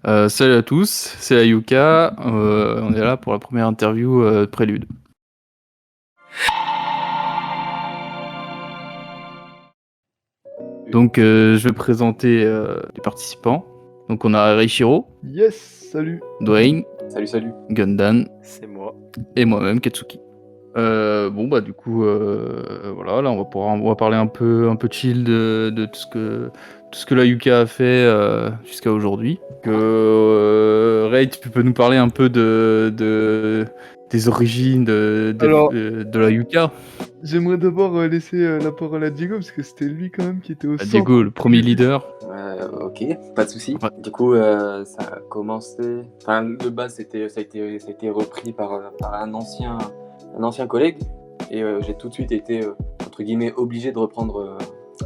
Salut à tous, c'est Ayuka. On est là pour la première interview de Prélude. Donc, je vais présenter les participants. Donc, on a Reichiro, Yes, salut. Dwayne, Salut. Gundan C'est moi. et moi-même, Katsuki. Du coup, voilà, là, on va parler un peu chill de tout ce que la Yuka a fait jusqu'à aujourd'hui. Ray, tu peux nous parler un peu des origines Alors- de la Yuka. J'aimerais d'abord laisser la parole à Diego parce que c'était lui quand même qui était au centre. Diego, le premier leader. Ok, pas de souci. Ouais. Du coup, ça a commencé. Enfin, de base, ça a été repris par un ancien collègue, et j'ai tout de suite été entre guillemets obligé de reprendre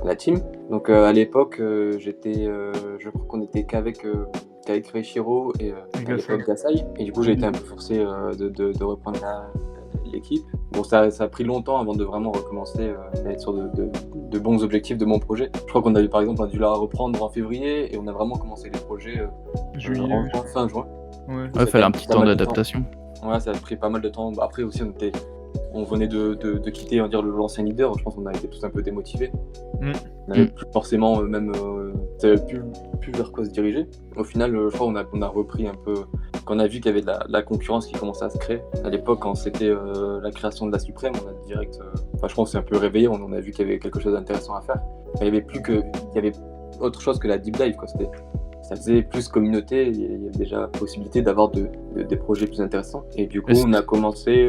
la team. Donc à l'époque, je crois qu'on était qu'avec Reichiro et à l'époque Gasai. Et du coup, j'ai été un peu forcé de reprendre l'équipe. Bon, ça a pris longtemps avant de vraiment recommencer à être sur de bons objectifs de mon projet. Je crois qu'on avait par exemple dû la reprendre en février et on a vraiment commencé les projets en fin juin. Ouais, il fallait un petit temps d'adaptation. Ouais, ça a pris pas mal de temps. Après aussi, on venait de quitter, on va dire, l'ancien leader. Je pense qu'on a été tous un peu démotivés. On n'avait plus forcément plus vers quoi se diriger. Au final, je crois qu'on a repris un peu. Quand on a vu qu'il y avait de la concurrence qui commençait à se créer. À l'époque, quand c'était la création de la Suprême, on a direct. Je pense qu'on s'est un peu réveillé. On a vu qu'il y avait quelque chose d'intéressant à faire. Il y avait autre chose que la deep dive, quoi. Ça faisait plus communauté, il y avait déjà possibilité d'avoir des projets plus intéressants. Et du coup, on a commencé,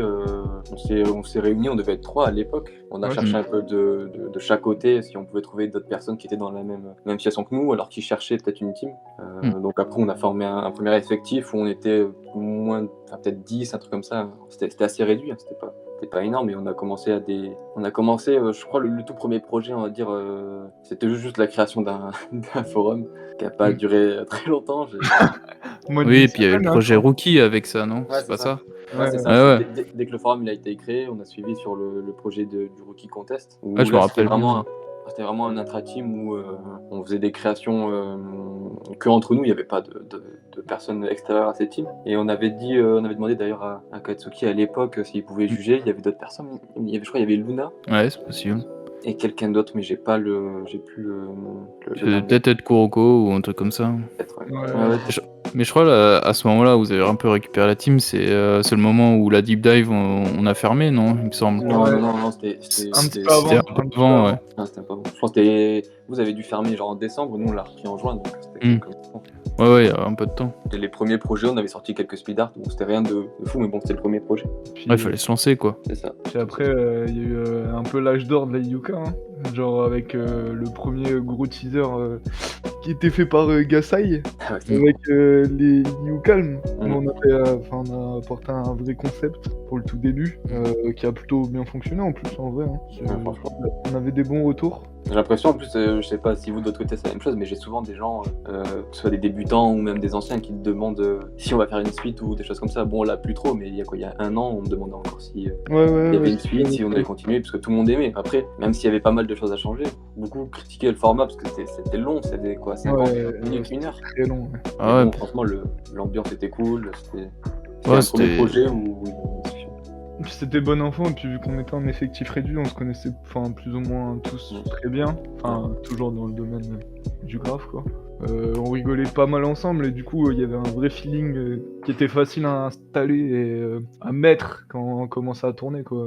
on s'est réunis, on devait être 3 à l'époque. On a cherché un peu de chaque côté, si on pouvait trouver d'autres personnes qui étaient dans la même situation que nous, alors qui cherchaient peut-être une team. Donc après, on a formé un premier effectif où on était peut-être 10, un truc comme ça. C'était assez réduit, hein, c'était pas énorme, mais on a commencé je crois le tout premier projet, on va dire, c'était juste la création d'un forum qui n'a pas duré très longtemps. Oui, et puis il y avait le projet Rookie avec ça, non? Ouais, c'est pas ça? Ouais, c'est ça. Dès que le forum il a été créé, on a suivi sur le projet du Rookie Contest. Je me rappelle bien. C'était vraiment un intra-team où on faisait des créations que entre nous, il n'y avait pas de personnes extérieures à cette team. Et on avait demandé d'ailleurs à Katsuki à l'époque s'il pouvait juger. Il y avait d'autres personnes. Je crois qu'il y avait Luna. Ouais, c'est possible. Et quelqu'un d'autre, mais j'ai plus le peut-être Kuroko ou un truc comme ça. Peut-être, ouais. Ouais. Mais je crois là, à ce moment-là, vous avez un peu récupéré la team, c'est le moment où la deep dive on a fermé, non? Il me semble. Non, c'était un petit peu avant. Ouais. Non, c'était pas avant. Je pense que vous avez dû fermer genre en décembre, nous on l'a repris en juin, donc c'était comme ça. Ouais, il y a un peu de temps. Et les premiers projets, on avait sorti quelques speed art, donc c'était rien de fou, mais bon, c'était le premier projet. Puis, il fallait se lancer, quoi. C'est ça. Puis après, il y a eu un peu l'âge d'or de la Yuka, hein. Genre avec le premier gros teaser qui était fait par Gasai, avec les Yukalm. On a apporté un vrai concept pour le tout début, qui a plutôt bien fonctionné en plus, en vrai. Hein. On avait des bons retours. J'ai l'impression, en plus, je sais pas si vous de l'autre côté c'est la même chose, mais j'ai souvent des gens, que ce soit des débutants ou même des anciens, qui te demandent si on va faire une suite ou des choses comme ça. Bon, là, plus trop, mais il y a 1 an, on me demandait encore si il y avait une suite, si on allait continuer, parce que tout le monde aimait. Après, même s'il y avait pas mal de choses à changer, beaucoup critiquaient le format parce que c'était long, c'était quoi, 50 minutes, 1 heure. Très long. Ouais. Bon, franchement, l'ambiance était cool, c'était un premier projet où Puis c'était bon enfant, et puis vu qu'on était en effectif réduit, on se connaissait plus ou moins tous très bien, toujours dans le domaine du graphe, quoi. On rigolait pas mal ensemble, et du coup il y avait un vrai feeling qui était facile à installer et à mettre quand on commençait à tourner, quoi.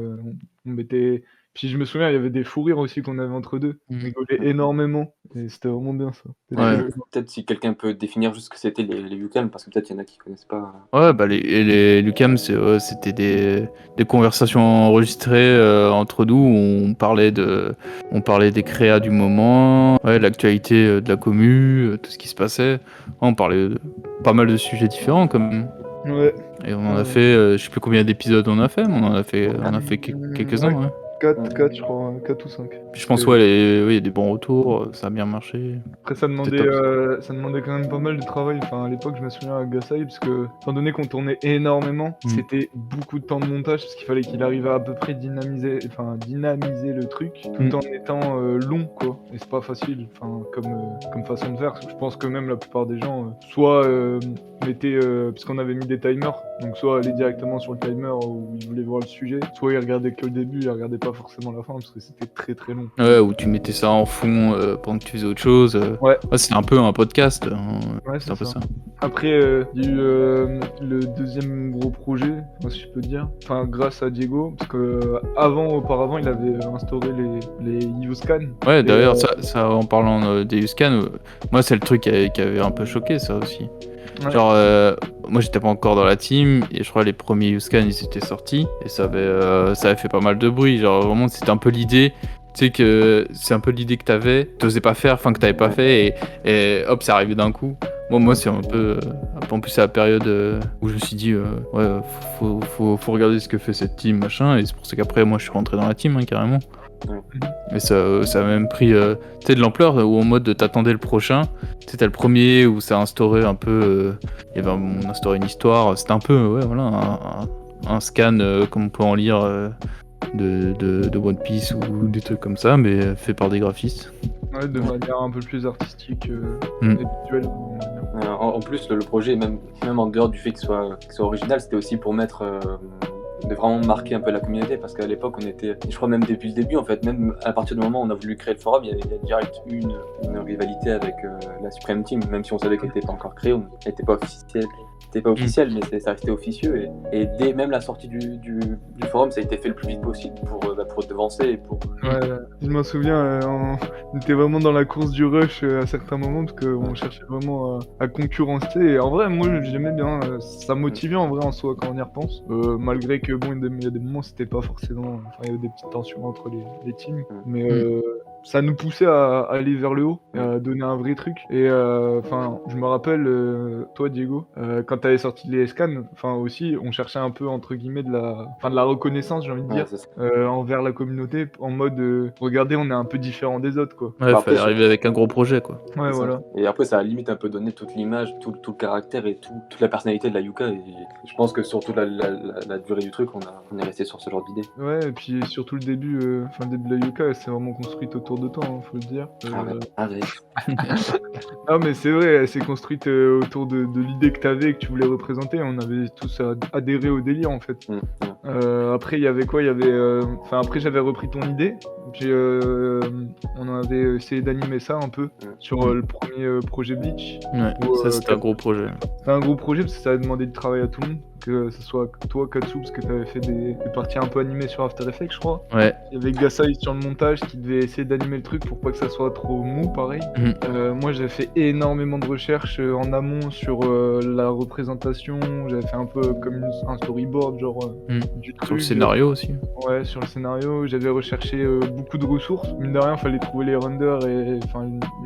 On mettait... Puis je me souviens, il y avait des fous rires aussi qu'on avait entre deux. On rigolait énormément, et c'était vraiment bien ça. Peut-être si quelqu'un peut définir juste ce que c'était les Lucam, parce que peut-être il y en a qui connaissent pas. Ouais, les Lucam, c'était des conversations enregistrées entre nous où on parlait des créas du moment, l'actualité de la commu, tout ce qui se passait. On parlait de pas mal de sujets différents quand même. Ouais. Et on en a fait, je sais plus combien d'épisodes on a fait, mais on en a fait quelques-uns. 4, je crois. Enfin, 4 ou 5. Puis je pense, Euh, ouais, oui, il y a des bons retours, ça a bien marché. Après, ça C'était demandait, top. ça demandait quand même pas mal de travail. Enfin, à l'époque, je me souviens à Gasai, parce que, étant donné qu'on tournait énormément, c'était beaucoup de temps de montage, parce qu'il fallait qu'il arrive à peu près dynamiser le truc, tout en étant long, quoi. Et c'est pas facile, comme façon de faire. Je pense que même la plupart des gens, soit mettaient, parce qu'on avait mis des timers, donc soit allaient directement sur le timer où ils voulaient voir le sujet, soit ils regardaient que le début, ils regardaient pas forcément la fin, parce que c'était très très long. Ouais, où tu mettais ça en fond pendant que tu faisais autre chose. Ouais. C'est un peu un podcast. Ouais, c'est un peu ça. Après, il y a eu le deuxième gros projet, si je peux dire. Enfin, grâce à Diego, parce que auparavant, il avait instauré les YouScan. Ouais, Et, d'ailleurs, ça, en parlant des USCAN, moi, c'est le truc qui avait un peu choqué, ça aussi. Ouais. Genre, moi, j'étais pas encore dans la team, et je crois les premiers USCAN, ils étaient sortis, et ça avait fait pas mal de bruit. Genre, vraiment, c'était un peu l'idée. Tu sais que c'est un peu l'idée que t'osais pas faire, enfin que t'avais pas fait, et hop, c'est arrivé d'un coup. Moi, c'est un peu. En plus, c'est la période où je me suis dit, ouais, faut regarder ce que fait cette team, machin, et c'est pour ça qu'après, moi, je suis rentré dans la team, hein, carrément. Et ça a même pris tu sais, de l'ampleur, où en mode t'attendais le prochain. Tu sais, t'as le premier où ça a instauré un peu. On instaurait une histoire. C'était un peu, ouais, voilà, un scan comme on peut en lire de One Piece ou des trucs comme ça, mais fait par des graphistes. Ouais, de manière un peu plus artistique et visuelle. En plus, le projet, même en dehors du fait qu'il soit original, c'était aussi pour de vraiment marquer un peu la communauté, parce qu'à l'époque, on était, je crois même depuis le début, en fait, même à partir du moment où on a voulu créer le forum, il y a direct eu une rivalité avec la Supreme Team, même si on savait qu'elle n'était pas encore créée, on n'était pas officiel. C'était pas officiel, mais ça restait officieux. Et dès même la sortie du forum, ça a été fait le plus vite possible pour devancer et pour. Ouais, je m'en souviens, on était vraiment dans la course du rush à certains moments, parce qu'on cherchait vraiment à concurrencer. Et en vrai, moi, j'aimais bien, ça motivait en vrai en soi quand on y repense. Malgré que, bon, il y a des moments, c'était pas forcément. Enfin, il y avait des petites tensions entre les teams. Mais ça nous poussait à aller vers le haut, à donner un vrai truc. Et enfin, je me rappelle, toi, Diego, quand t'avais sorti les scans, enfin aussi, on cherchait un peu entre guillemets de la reconnaissance, j'ai envie de dire, envers la communauté, en mode, regardez, on est un peu différent des autres, quoi. Ouais, fallait arriver avec un gros projet, quoi. Ouais, voilà. Et après, ça a limite un peu donné toute l'image, tout le caractère et toute la personnalité de la Yuka. Et je pense que sur toute la durée du truc, on est resté sur ce genre d'idée. Ouais, et puis surtout le début de la Yuka, elle s'est vraiment construite autour de toi, faut le dire. Arrête. Non, mais c'est vrai, elle s'est construite autour de l'idée que t'avais et que tu voulais représenter. On avait tous adhéré au délire, en fait. Après, il y avait quoi? Après, j'avais repris ton idée. Puis on avait essayé d'animer ça un peu sur le premier projet Bleach. Ouais, ça c'était un gros projet. C'était un gros projet parce que ça a demandé de travail à tout le monde. Que ce soit toi, Katsu, parce que t'avais fait des parties un peu animées sur After Effects, je crois. Ouais. Il y avait Gasai sur le montage qui devait essayer d'animer le truc pour pas que ça soit trop mou, pareil. Moi, j'avais fait énormément de recherches en amont sur la représentation. J'avais fait un peu comme un storyboard, genre du truc. Sur le scénario aussi. Ouais, sur le scénario. J'avais recherché beaucoup de ressources. Mine de rien, fallait trouver les renders et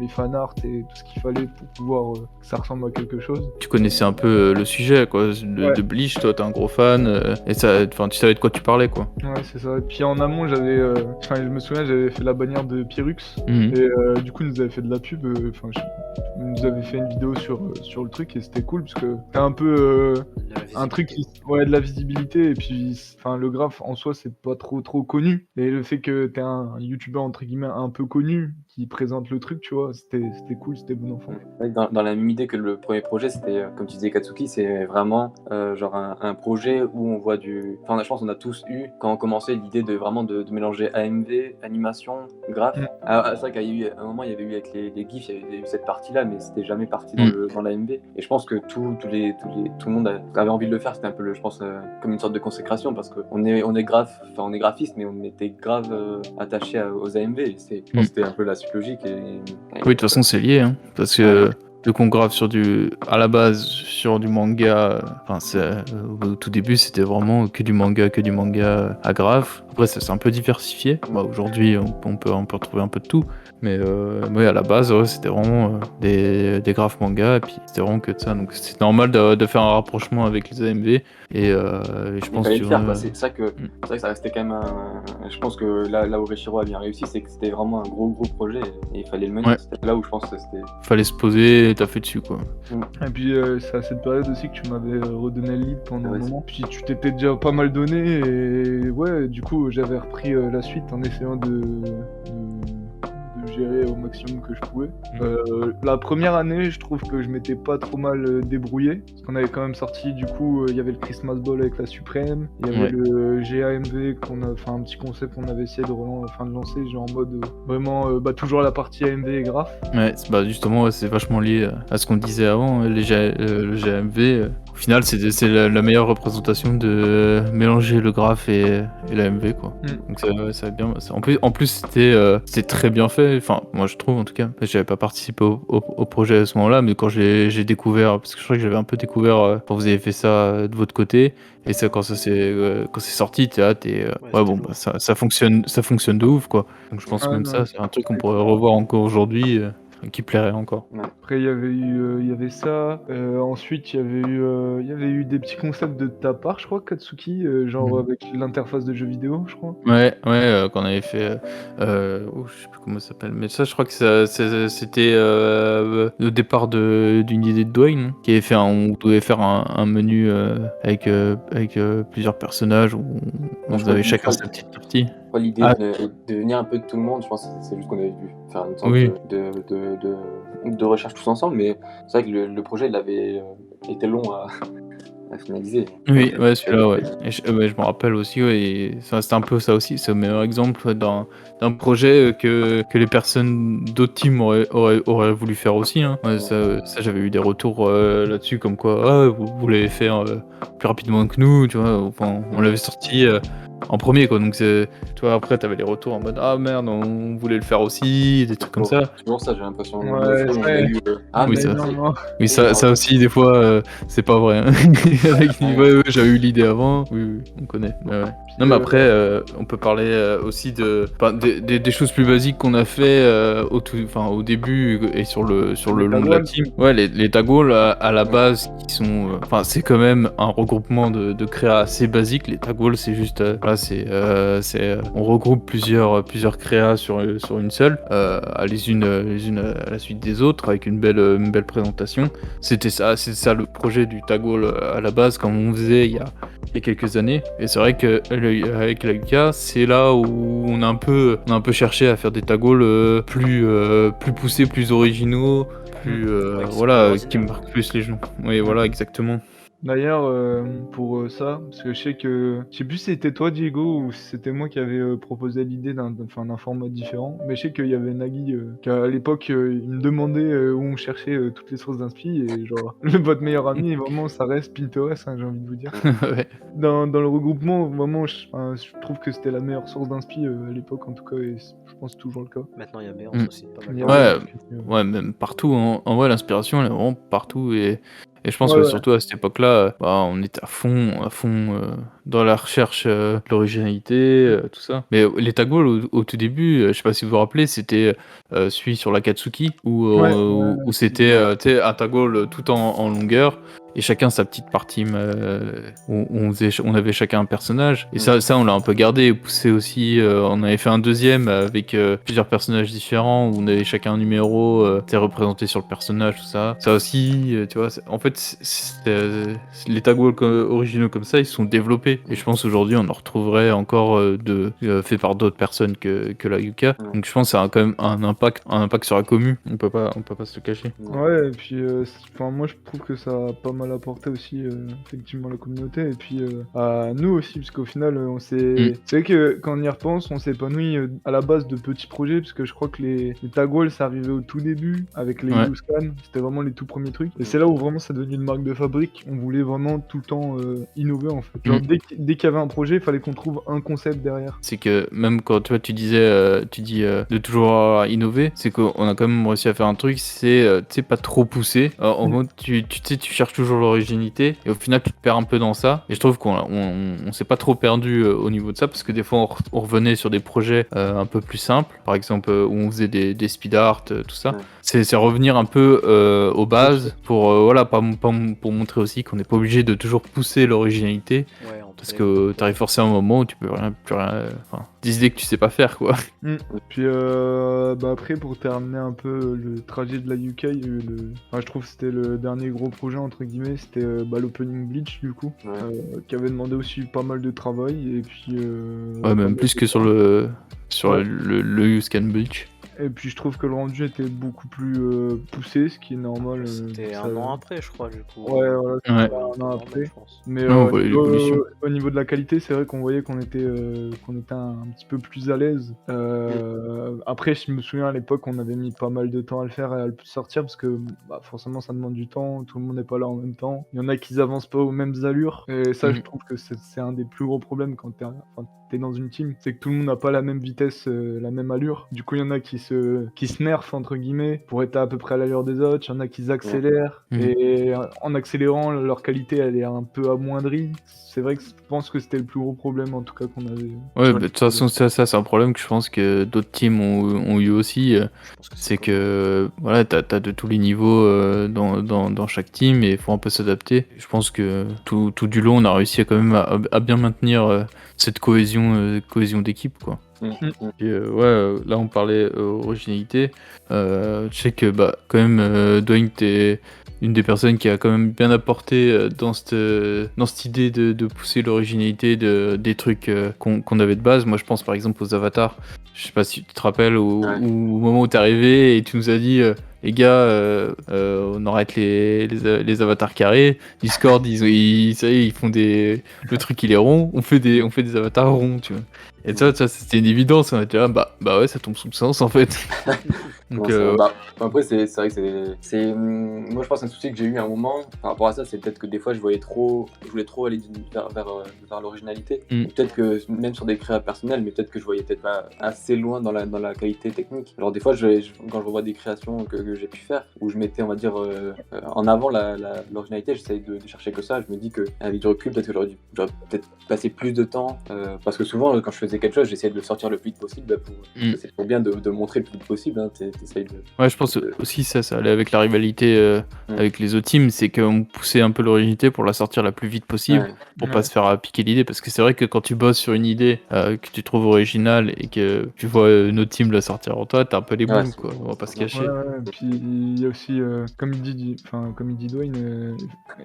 les fanarts et tout ce qu'il fallait pour pouvoir que ça ressemble à quelque chose. Tu connaissais un peu le sujet, quoi, de Bleach. Toi, t'es un gros fan, et ça, tu savais de quoi tu parlais, quoi. Ouais, c'est ça. Et puis en amont, je me souviens, j'avais fait la bannière de Pyrrhux, et du coup, ils nous avaient fait de la pub. Ils nous avaient fait une vidéo sur le truc, et c'était cool parce que t'as un peu un truc de la visibilité, et puis le graphe en soi, c'est pas trop connu. Et le fait que t'es un youtubeur entre guillemets un peu connu qui présente le truc, tu vois, c'était cool, c'était bon enfant. Dans la même idée que le premier projet, c'était, comme tu disais, Katsuki, c'est vraiment genre un projet où on voit du. Enfin, je pense qu'on a tous eu, quand on commençait, l'idée de vraiment de mélanger AMV, animation, graph. C'est vrai qu'à un moment, il y avait eu avec les GIFs, il y avait eu cette partie-là, mais c'était jamais parti dans l'AMV. Et je pense que tout le monde avait envie de le faire. C'était un peu, je pense, comme une sorte de consécration, parce qu'on est graphiste, mais on était grave attaché aux AMV. Et je pense que c'était un peu la suite logique. Oui, de toute façon, c'est lié, hein, parce que qu'on grave à la base sur du manga. Enfin, au tout début, c'était vraiment que du manga à graphe. Après, ça s'est un peu diversifié. Bah, aujourd'hui, on peut retrouver un peu de tout. Mais ouais, à la base, ouais, c'était vraiment des graphes manga. Et puis, c'était vraiment que de ça. Donc, c'est normal de faire un rapprochement avec les AMV. Et je Il pense fallait que le faire, quoi. C'est ça que ça restait quand même je pense que là où Réchiro a bien réussi, c'est que c'était vraiment un gros projet et il fallait le mener. Ouais. C'était là où je pense que c'était. Fallait se poser et taffer dessus, quoi. Et puis c'est à cette période aussi que tu m'avais redonné le lead pendant un Ouais, moment. Puis tu t'étais déjà pas mal donné et ouais, du coup j'avais repris la suite en essayant de gérer au maximum que je pouvais. La première année, je trouve que je m'étais pas trop mal débrouillé, parce qu'on avait quand même sorti, du coup, il y avait le Christmas Ball avec la Suprême, il y avait le GAMV, enfin un petit concept qu'on avait essayé de lancer, genre en mode vraiment, toujours la partie AMV et graph. Ouais, bah justement, ouais, c'est vachement lié à ce qu'on disait avant, le GMV. Au final, c'est la meilleure représentation de mélanger le graph et l'AMV, quoi. Donc ça va bien. En plus, c'était très bien fait. Enfin, moi, je trouve, en tout cas. J'avais pas participé au projet à ce moment-là, mais quand j'ai découvert, parce que je crois que j'avais un peu découvert quand vous avez fait ça de votre côté, et ça, quand c'est sorti, ouais, bon, bah, ça fonctionne de ouf, quoi. Donc je pense que même ça, c'est un truc qu'on pourrait revoir encore aujourd'hui, qui plairait encore. Après, il y avait ça. Ensuite, il y avait eu des petits concepts de ta part, je crois, Katsuki, genre avec l'interface de jeux vidéo, je crois. Ouais, qu'on avait fait. Je sais plus comment ça s'appelle, mais ça, je crois que c'était au départ d'une idée de Dwayne, qui avait fait on devait faire un menu avec plusieurs personnages où on avait chacun sa petite partie. L'idée de venir un peu de tout le monde, je pense que c'est juste qu'on avait dû faire une sorte de recherche tous ensemble, mais c'est vrai que le projet il avait été long à finaliser. Oui, ouais, celui-là, ouais. Et je me rappelle aussi, ouais, et c'était un peu ça aussi, c'est le meilleur exemple d'un projet que les personnes d'autres teams auraient voulu faire aussi, hein. Ouais, ça j'avais eu des retours là-dessus, comme quoi, vous l'avez fait plus rapidement que nous, tu vois, enfin, on l'avait sorti en premier, quoi. Donc tu vois, après t'avais les retours en mode ah merde, on voulait le faire aussi, des trucs comme ça. Toujours ça, j'ai l'impression. Oui, ça aussi, des fois, c'est pas vrai, hein. Ouais, j'avais eu l'idée avant. Oui, on connaît. Ouais. Non, mais après, on peut parler aussi des choses plus basiques qu'on a fait au début et sur le long de la team. Ouais, les tagols à la base qui sont. Enfin, c'est quand même un regroupement de créas assez basique. Les tagols, c'est juste. On regroupe plusieurs créas sur une seule, les unes à la suite des autres, avec une belle présentation. C'était ça le projet du tagol à la base, comme on faisait il y a quelques années. Et c'est vrai que avec la UK, c'est là où on a un peu cherché à faire des tagols plus poussés, plus originaux, plus qui marquent plus les gens. Oui, voilà, exactement. D'ailleurs, pour ça, parce que je sais plus si c'était toi, Diego, ou si c'était moi qui avait proposé l'idée d'un format différent, mais je sais qu'il y avait Nagui, qu'à l'époque, il me demandait où on cherchait toutes les sources d'inspi, et genre, votre meilleur ami, vraiment, ça reste Pinterest, hein, j'ai envie de vous dire. Ouais. Dans le regroupement, vraiment, je trouve que c'était la meilleure source d'inspi à l'époque, en tout cas, et je pense que c'est toujours le cas. Maintenant, il y a Béance aussi, pas mal. Ouais, même partout. En vrai, l'inspiration, elle est vraiment partout. Et je pense que surtout à cette époque-là, on était à fond dans la recherche de l'originalité, tout ça. Mais les tagols, au tout début, je sais pas si vous vous rappelez, c'était celui sur la Katsuki, où c'était un tagol tout en longueur, et chacun sa petite partie, où on avait chacun un personnage. Et ça on l'a un peu gardé, poussé aussi. On avait fait un deuxième avec plusieurs personnages différents, où on avait chacun un numéro représenté sur le personnage, tout ça. Ça aussi, tu vois, en fait, les tagols originaux comme ça, ils sont développés. Et je pense aujourd'hui, on en retrouverait encore fait par d'autres personnes que la Yuka. Donc je pense que ça a quand même un impact sur la commu. On peut pas se le cacher. Ouais, et puis moi je trouve que ça a pas mal apporté aussi, effectivement, à la communauté et puis à nous aussi, parce qu'au final, on s'est. C'est vrai que quand on y repense, on s'est épanoui à la base de petits projets, parce que je crois que les tag walls, ça arrivait au tout début avec les U-Scan, c'était vraiment les tout premiers trucs. Et c'est là où vraiment c'est devenu une marque de fabrique. On voulait vraiment tout le temps innover en fait. Genre dès qu'il y avait un projet, il fallait qu'on trouve un concept derrière. C'est que même quand tu disais, de toujours innover, c'est qu'on a quand même réussi à faire un truc, c'est tu sais, pas trop poussé. En mode, tu sais, tu cherches toujours l'originalité et au final tu te perds un peu dans ça. Et je trouve qu'on s'est pas trop perdu au niveau de ça parce que des fois on revenait sur des projets un peu plus simples, par exemple où on faisait des speed art, tout ça. C'est revenir un peu aux bases pour voilà, pour montrer aussi qu'on n'est pas obligé de toujours pousser l'originalité. Parce que t'arrives forcément à un moment où tu peux plus rien. Enfin, décider que tu sais pas faire quoi. Puis après, pour terminer un peu le trajet de la UK, je trouve que c'était le dernier gros projet entre guillemets, c'était l'opening Bleach du coup, qui avait demandé aussi pas mal de travail et puis. Même plus que sur le U-Scan Bleach. Et puis je trouve que le rendu était beaucoup plus poussé, ce qui est normal. C'était un an après, je crois, du coup. Ouais, voilà, c'était un an après. Je pense. Mais au niveau de la qualité, c'est vrai qu'on voyait qu'on était un petit peu plus à l'aise. Après, je me souviens à l'époque, on avait mis pas mal de temps à le faire et à le sortir parce que forcément, ça demande du temps. Tout le monde n'est pas là en même temps. Il y en a qui avancent pas aux mêmes allures. Et ça, je trouve que c'est un des plus gros problèmes quand t'es dans une team, c'est que tout le monde n'a pas la même vitesse, la même allure. Du coup, il y en a qui se nerfent entre guillemets pour être à peu près à l'allure des autres. Il y en a qui accélèrent et en accélérant, leur qualité elle est un peu amoindrie. C'est vrai que je pense que c'était le plus gros problème en tout cas qu'on avait. Ouais, de toute façon, ça c'est un problème que je pense que d'autres teams ont eu aussi. C'est que voilà, t'as de tous les niveaux dans chaque team et il faut un peu s'adapter. Je pense que tout du long, on a réussi quand même à bien maintenir cette cohésion d'équipe quoi. Et là on parlait originalité. Je sais que quand même Dwayne t'es une des personnes qui a quand même bien apporté dans cette idée de pousser l'originalité des trucs qu'on avait de base. Moi je pense par exemple aux avatars. Je sais pas si tu te rappelles au moment où t'es arrivé et tu nous as dit les gars, on arrête les avatars carrés. Discord, ils font le truc il est rond. On fait des avatars ronds, tu vois. Et ça c'était une évidence. On était là, bah ouais, ça tombe sous le sens en fait. Donc, après, c'est vrai que moi je pense un souci que j'ai eu à un moment par rapport à ça, c'est peut-être que des fois je voulais trop aller vers l'originalité. Peut-être que même sur des créas personnelles, mais peut-être que je voyais peut-être pas assez loin dans la qualité technique. Alors des fois, quand je revois des créations que j'ai pu faire, où je mettais, on va dire, en avant l'originalité, j'essaye de chercher que ça. Je me dis qu'avec du recul, peut-être que j'aurais peut-être passé plus de temps, parce que souvent quand je faisais quelque chose, j'essayais de le sortir le plus vite possible c'est trop bien de montrer le plus vite possible. Ouais, je pense aussi ça allait avec la rivalité avec les autres teams, c'est qu'on poussait un peu l'originalité pour la sortir la plus vite possible, pour pas se faire piquer l'idée, parce que c'est vrai que quand tu bosses sur une idée que tu trouves originale et que tu vois notre team la sortir en toi, t'as un peu les boules, quoi, on va pas se cacher. Ouais, puis il y a aussi, comme il dit Dwayne,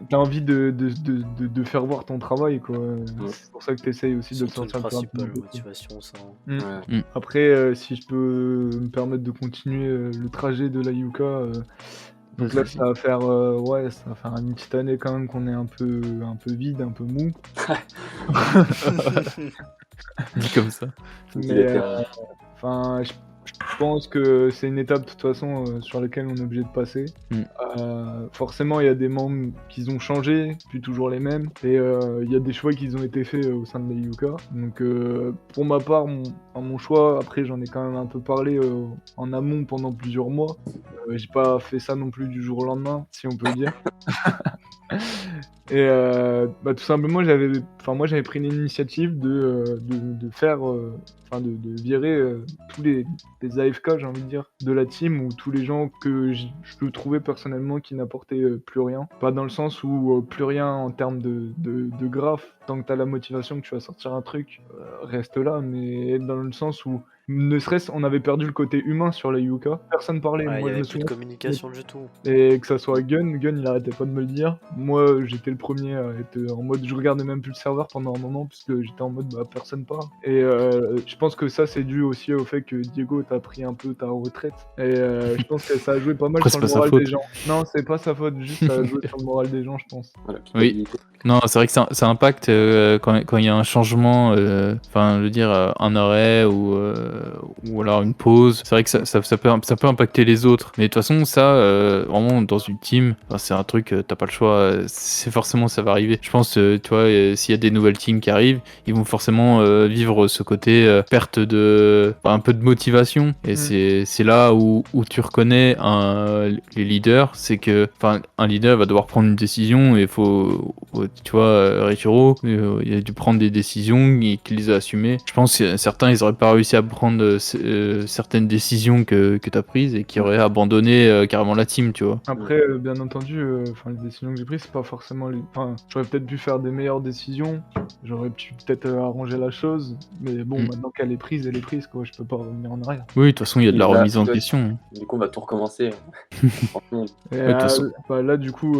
t'as envie de faire voir ton travail, quoi. C'est pour ça que t'essayes aussi de le sortir le plus rapidement. Motivation, ça. Après, si je peux me permettre de continuer le trajet de la Yuka, donc là ça va faire une petite année quand même qu'on est un peu vide, un peu mou. Dit comme ça. Mais je pense que c'est une étape de toute façon sur laquelle on est obligé de passer. Forcément, il y a des membres qui ont changé, puis toujours les mêmes, et il y a des choix qui ont été faits au sein de la Yuka. Donc, pour ma part, mon choix, après j'en ai quand même un peu parlé en amont pendant plusieurs mois. J'ai pas fait ça non plus du jour au lendemain, si on peut le dire. Et tout simplement, j'avais pris l'initiative de faire, de virer tous les AFK, j'ai envie de dire, de la team, ou tous les gens que je trouvais personnellement qui n'apportaient plus rien. Pas dans le sens où plus rien en termes de graphe. Tant que t'as la motivation que tu vas sortir un truc, reste là, mais dans le sens où ne serait-ce, on avait perdu le côté humain sur la Yuka. Personne parlait. Ouais, il y Moi, je avait me plus de souviens. communication du tout. Et que ça soit Gun, il arrêtait pas de me le dire. Moi, j'étais le premier à être en mode, je regardais même plus le serveur pendant un moment, puisque j'étais en mode, bah, personne parle. Et je pense que ça, c'est dû aussi au fait que Diego, t'as pris un peu ta retraite. Et je pense que ça a joué pas mal Après, sur c'est le pas sa moral faute. des gens. Non, c'est pas sa faute, juste ça a joué sur le moral des gens, je pense. Voilà, Oui. culpabilité. Non, c'est vrai que ça impacte quand il y a un changement, enfin, je veux dire, un arrêt ou alors une pause. C'est vrai que ça peut impacter les autres. Mais de toute façon, ça, vraiment, dans une team, enfin, c'est un truc, t'as pas le choix. C'est forcément, ça va arriver. Je pense, tu vois, s'il y a des nouvelles teams qui arrivent, ils vont forcément vivre ce côté perte de, enfin, un peu de motivation. Et c'est là où tu reconnais les leaders. C'est que, enfin, un leader va devoir prendre une décision et il faut tu vois, Reichiro, il a dû prendre des décisions et qu'il les a assumées. Je pense que certains, ils auraient pas réussi à prendre certaines décisions que t'as prises et qui auraient abandonné carrément la team, tu vois. Après, bien entendu, les décisions que j'ai prises, c'est pas forcément Enfin, j'aurais peut-être pu faire des meilleures décisions, j'aurais pu peut-être arranger la chose, mais bon, maintenant qu'elle est prise, quoi, je peux pas revenir en arrière. Oui, de toute façon, il y a de la Là, remise en toi, question. Du coup, on va tout recommencer. Franchement, Et Ouais, de toute façon. là, du coup,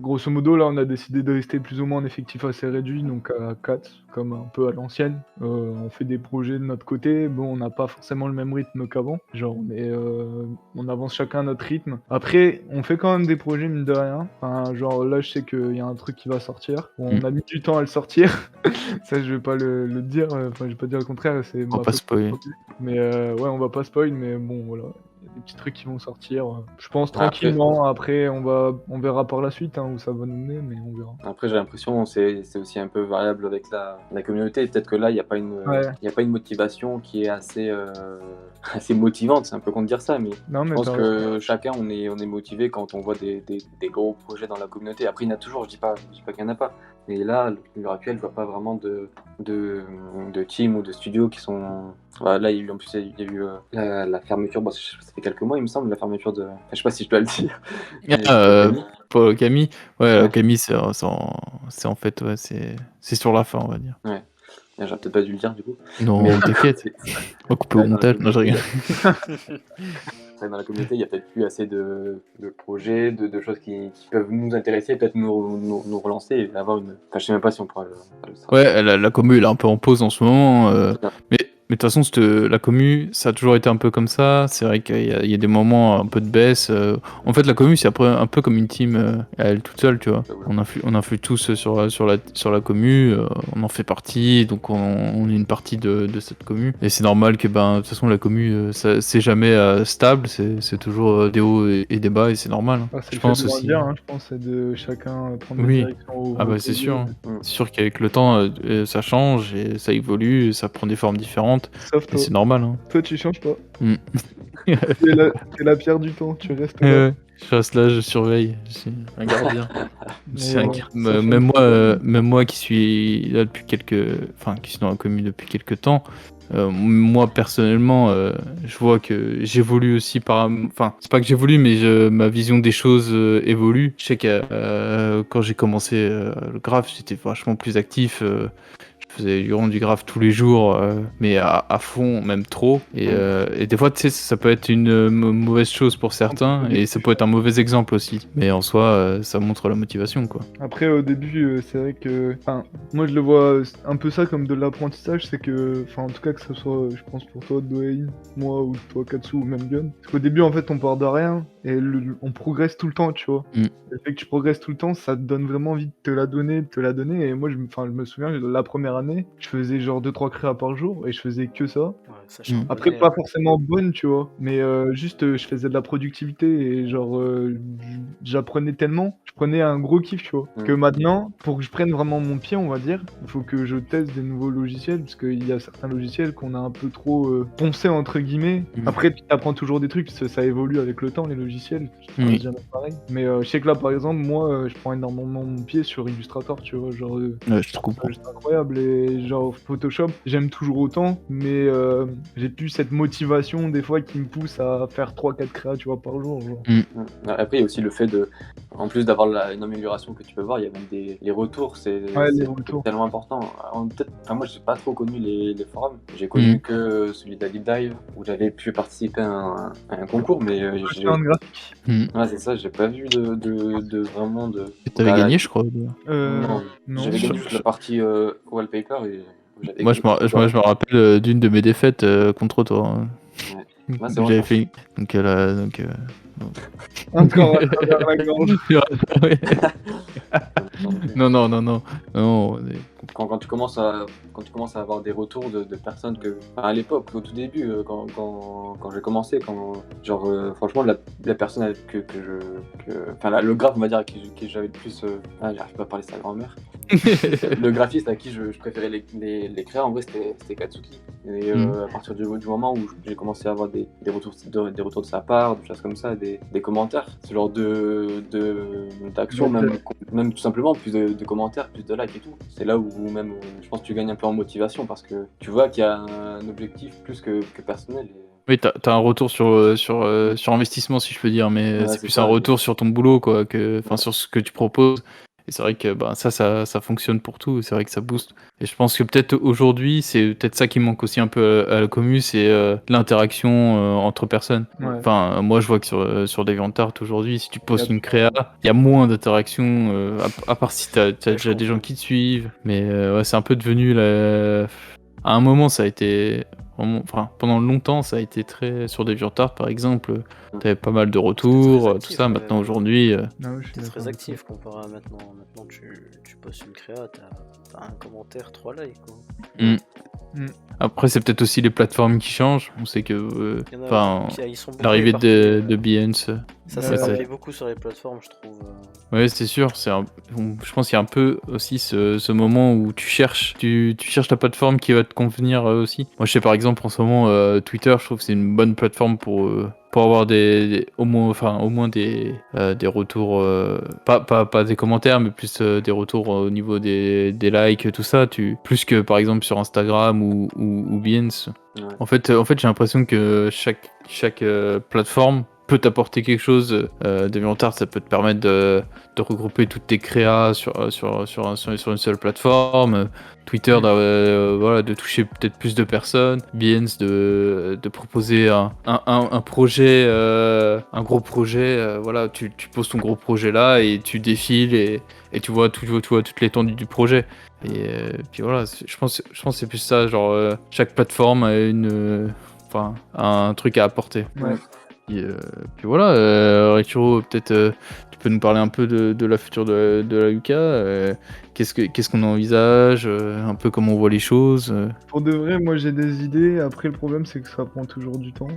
grosso modo, là, on a décidé de rester plus ou moins en effectif assez réduit, donc à 4, comme un peu à l'ancienne. On fait des projets de notre côté. Bon, on n'a pas forcément le même rythme qu'avant. Genre, on avance chacun à notre rythme. Après, on fait quand même des projets, mine de rien. Enfin, genre, là, je sais qu'il y a un truc qui va sortir. Bon, on a mis du temps à le sortir. Ça, je vais pas le dire. Enfin, je vais pas dire le contraire. C'est On va ma pas faute. spoiler. Mais ouais, on va pas spoil, mais bon, voilà. Il y a des petits trucs qui vont sortir. Je pense Après- tranquillement. Après, on verra par la suite où ça va nous mener, mais on verra. Après, j'ai l'impression que c'est aussi un peu variable avec la communauté. Peut-être que là, il n'y a pas une motivation qui est assez, assez motivante. C'est un peu con de dire ça, mais Non, je mais pense t'as que chacun, on est motivé quand on voit des gros projets dans la communauté. Après, il y en a toujours, je dis pas qu'il n'y en a pas. Mais là, à l'heure actuelle, je vois pas vraiment de team ou de studios qui sont. Voilà, là, en plus, il y a eu la fermeture. Bon, ça fait quelques mois, il me semble, la fermeture de. Enfin, je sais pas si je dois le dire. Pour Camille, Ouais. Camille, c'est en fait, ouais, c'est sur la fin, on va dire. Ouais. J'aurais peut-être pas dû le dire du coup. Non, Mais- t'inquiète. On va couper au Ouais, dans la montage. Non, je rigole. Après, dans la communauté, il n'y a peut-être plus assez de projets, de choses qui peuvent nous intéresser, peut-être nous relancer et avoir une. Enfin, je sais même pas si on pourra le savoir. Ouais, la commu, elle est un peu en pause en ce moment. C'est ça. Mais de toute façon, la commu, ça a toujours été un peu comme ça. C'est vrai qu'il y a des moments un peu de baisse. En fait, la commu, c'est après un peu comme une team à elle toute seule, tu vois. On influe tous sur la commu. On en fait partie, donc on est une partie de cette commu. Et c'est normal que, de toute façon, la commu, c'est jamais stable. C'est toujours des hauts et des bas, et c'est normal. Hein. c'est Je le pense fait de aussi. grandir, je pense, c'est de chacun prendre des Oui. directions. Ah bah c'est sûr. Hein. Mm. C'est sûr qu'avec le temps, ça change et ça évolue, et ça prend des formes différentes. Sauf Et toi. c'est normal. Hein. Toi, tu changes pas. Mm. T'es la pierre du temps, tu restes là. Je reste là, je surveille. Je suis un gardien. C'est un Mais gar- ça fait même moi qui suis là depuis qui suis dans la commune depuis quelques temps. Moi personnellement, je vois que j'évolue aussi enfin, c'est pas que j'évolue, mais ma vision des choses évolue. Je sais que quand j'ai commencé le graphe, j'étais vachement plus actif. Je faisais du graphe tous les jours, mais à fond, même trop. Et des fois, tu sais, ça peut être une mauvaise chose pour certains, et ça peut être un mauvais exemple aussi. Mais en soi, ça montre la motivation, quoi. Après, au début, c'est vrai que. Enfin, moi, je le vois un peu ça comme de l'apprentissage. C'est que. Enfin, en tout cas, que ce soit, je pense, pour toi, Dohain, moi, ou toi, Katsu, ou même Gun. Parce qu'au début, en fait, on part de rien, et on progresse tout le temps, tu vois. Le fait que tu progresses tout le temps, ça te donne vraiment envie de te la donner. Et moi, je me souviens, la première année, je faisais genre 2-3 créas par jour, et je faisais que ça. Après, pas forcément bonne, tu vois, mais juste, je faisais de la productivité, et genre, j'apprenais tellement, je prenais un gros kiff, tu vois. Que maintenant, pour que je prenne vraiment mon pied, on va dire, il faut que je teste des nouveaux logiciels, parce qu'il y a certains logiciels qu'on a un peu trop poncés, entre guillemets. Après, tu apprends toujours des trucs, parce que ça évolue avec le temps, les logiciels. logiciel, Oui. c'est jamais pareil. Mais je sais que là, par exemple, moi, je prends énormément mon pied sur Illustrator, tu vois, genre, Ouais, je te comprends. c'est juste incroyable et genre Photoshop, j'aime toujours autant, mais j'ai plus cette motivation des fois qui me pousse à faire 3-4 créas, tu vois, par jour, genre. Après, il y a aussi le fait de, en plus d'avoir une amélioration que tu peux voir, il y a même les retours, c'est Ouais, les c'est retours. tellement important. Moi, j'ai pas trop connu les forums, j'ai connu que celui d'Ali Dive où j'avais pu participer à un concours, mais C'est un graphique. ouais, c'est ça, j'ai pas vu de vraiment de. Et t'avais Bah, gagné, je crois. Non, Non. j'avais gagné juste la partie wallpaper et j'avais Moi, je me rappelle d'une de mes défaites contre toi. Hein. Ouais, c'est Que vrai, j'avais ça. fait. Donc là, Encore à travers la gorge. Ouais. Non. Quand tu commences à avoir des retours de personnes que, enfin, à l'époque, au tout début, quand j'ai commencé, franchement la personne le graphe, on va dire, à qui j'avais le plus, j'arrive pas à parler de sa grand-mère. Le graphiste à qui je préférais les créas, en vrai, c'était Katsuki. Et à partir du moment où j'ai commencé à avoir des retours de sa part, des choses comme ça, des commentaires, ce genre d'action, même tout simplement, plus de commentaires, plus de likes et tout. C'est là où même, je pense que tu gagnes un peu en motivation parce que tu vois qu'il y a un objectif plus que personnel. Oui, t'as un retour sur investissement, si je peux dire, mais Ouais, c'est c'est plus ça, un ouais. retour sur ton boulot, quoi, sur ce que tu proposes. Et c'est vrai que ça fonctionne pour tout, c'est vrai que ça booste. Et je pense que peut-être aujourd'hui, c'est peut-être ça qui manque aussi un peu à la commu, c'est l'interaction entre personnes. Ouais. Enfin, moi je vois que sur DeviantArt aujourd'hui, si tu postes Y a une créa, il y a moins d'interaction, à part si t'as déjà des gens comprends. qui te suivent. Mais ouais, c'est un peu devenu à un moment, ça a été enfin, pendant longtemps, ça a été très sur DeviantArt, par exemple. T'avais pas mal de retours, très tout actif, ça. ouais. Maintenant, aujourd'hui, Ah ouais, je suis T'es d'accord très avec actif comparé à maintenant. Maintenant, tu postes une créa, t'as un commentaire, 3 likes, quoi. après, c'est peut-être aussi les plateformes qui changent. On sait que, Il y en a, enfin, ils sont beaucoup l'arrivée éparpillés, de Behance. Ça Ouais, s'éparpille beaucoup sur les plateformes, je trouve. Ouais, c'est sûr. Je pense qu'il y a un peu aussi ce moment où tu cherches la plateforme qui va te convenir aussi. Moi, je sais par exemple en ce moment, Twitter, je trouve que c'est une bonne plateforme pour avoir au moins des retours, pas des commentaires, mais plus des retours au niveau des likes, tout ça. Plus que par exemple sur Instagram ou Behance. Ouais. En fait, j'ai l'impression que chaque plateforme peut t'apporter quelque chose. DeviantArt, ça peut te permettre de regrouper toutes tes créas sur une seule plateforme. Twitter, voilà, de toucher peut-être plus de personnes. Behance, de proposer un projet, un gros projet. Voilà, tu poses ton gros projet là et tu défiles et tu vois toute l'étendue du projet. Et puis voilà, je pense que c'est plus ça, genre chaque plateforme a un truc à apporter. Ouais. Puis voilà, Rekiro, peut-être tu peux nous parler un peu de la future de la UK. Qu'est-ce qu'on envisage, un peu comment on voit les choses. Pour de vrai, moi j'ai des idées. Après, le problème, c'est que ça prend toujours du temps.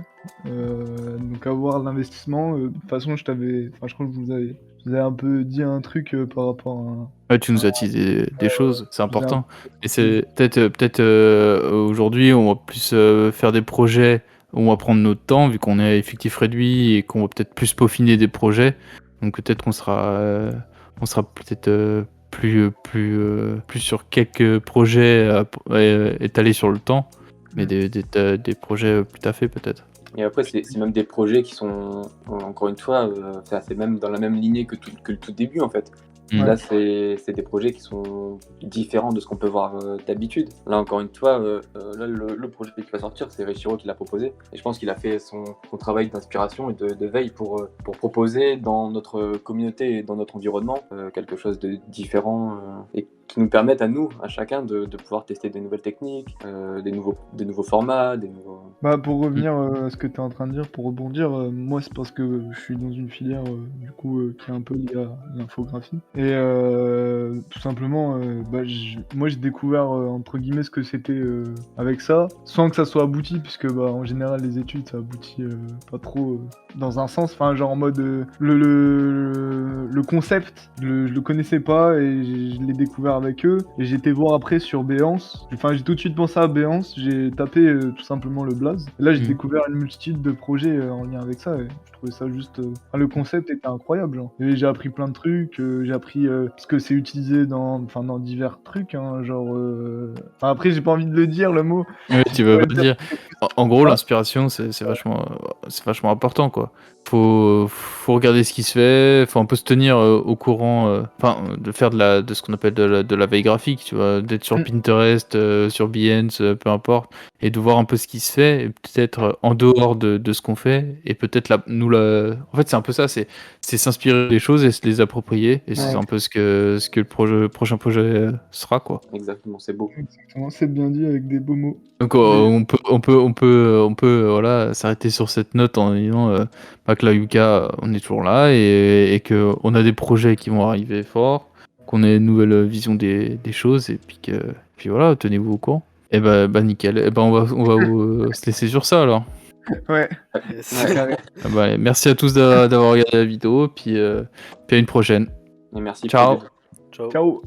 Donc, avoir l'investissement. De toute façon, je crois que je vous avais un peu dit un truc par rapport à. Ouais, tu nous as teasé des choses, c'est important. Et c'est teasé. peut-être aujourd'hui, on va plus faire des projets où on va prendre notre temps, vu qu'on est à effectif réduit et qu'on va peut-être plus peaufiner des projets. Donc peut-être qu'on sera peut-être plus sur quelques projets étalés sur le temps, mais des projets plus taffés peut-être. Et après, c'est même des projets qui sont, encore une fois, c'est même dans la même lignée que le tout début, en fait. Ouais. Là, c'est des projets qui sont différents de ce qu'on peut voir d'habitude. Là, encore une fois, là, le projet qui va sortir, c'est Reichiro qui l'a proposé. Et je pense qu'il a fait son travail d'inspiration et de veille pour proposer dans notre communauté et dans notre environnement quelque chose de différent et qui nous permette à nous, à chacun, de pouvoir tester des nouvelles techniques, des nouveaux formats, Bah, pour revenir à ce que tu es en train de dire, pour rebondir, moi c'est parce que je suis dans une filière du coup qui est un peu liée à l'infographie. Et tout simplement, moi j'ai découvert entre guillemets ce que c'était avec ça, sans que ça soit abouti, puisque en général les études ça aboutit pas trop dans un sens, enfin genre en mode le concept, je le connaissais pas et je l'ai découvert avec eux, et j'ai été voir après sur Béance, enfin j'ai tout de suite pensé à Béance, j'ai tapé tout simplement le blaze, et là j'ai découvert une multitude de projets en lien avec ça, et je trouvais ça juste... le concept était incroyable, genre. Et j'ai appris plein de trucs, j'ai appris parce que c'est utilisé dans divers trucs, hein, genre... après j'ai pas envie de le dire, le mot. Ouais, tu vas pas le dire. En gros, l'inspiration, c'est vachement important, quoi. Faut regarder ce qui se fait, faut un peu se tenir au courant, de faire de ce qu'on appelle de la veille graphique, tu vois, d'être sur Pinterest, sur Behance, peu importe, et de voir un peu ce qui se fait, et peut-être en dehors de ce qu'on fait, et peut-être en fait, c'est un peu ça, c'est s'inspirer des choses et se les approprier, et c'est un peu ce que le prochain projet sera, quoi. Exactement, c'est beau. Exactement, c'est bien dit avec des beaux mots. Donc on peut voilà, s'arrêter sur cette note en disant que la Yuka, on est toujours là et que on a des projets qui vont arriver forts, qu'on ait une nouvelle vision des choses, et puis voilà, tenez-vous au courant. Et bah nickel. Et on va se laisser sur ça alors. Ouais. Merci à tous d'avoir regardé la vidéo, puis à une prochaine. Et merci. Ciao. Ciao.